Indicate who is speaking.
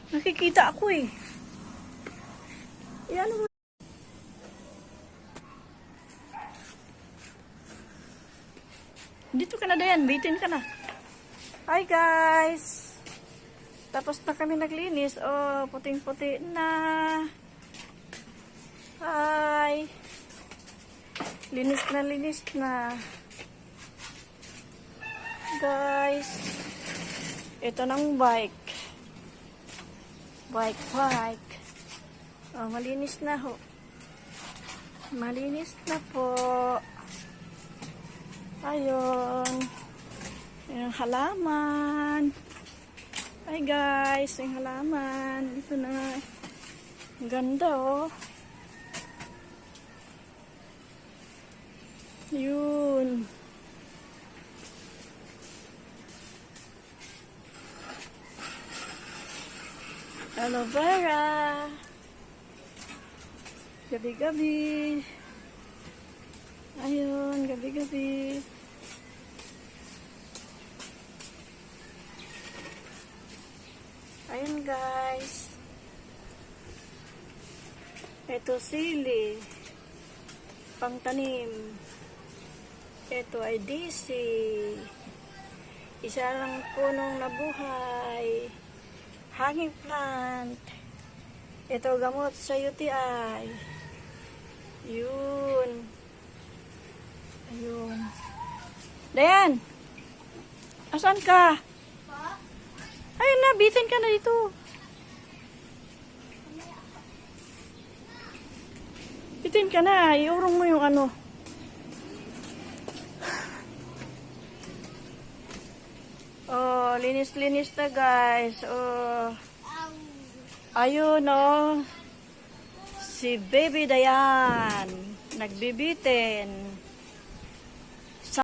Speaker 1: Nakikita ako eh. Yan mo. Dito ka na, Dayan. Bitin ka na. Hi guys. Tapos na kami naglinis. Oh, puting-puti na. Hi. Linis na. Guys. Ito ng bike. Bike. Oh, malinis na ho. Malinis na po. Ayun. Yung halaman. Hi guys, yung halaman. Ito na. Ang ganda oh. Yun. Aloe vera. Gabi-gabi. Ayun, gabi-gabi. Ayun guys. Ito sili. Pangtanim. Ito ay DC. Isa lang punong nabuhay. Hanging plant. Ito gamot sa UTI. Yun. Ayun. Dayan! Asan ka? Ayun na, bitin ka na dito. Bitin ka na, iurong mo yung ano. Oh, linis-linis na guys. Oh. Ayun oh. Si Baby Dayan. Nagbibitin.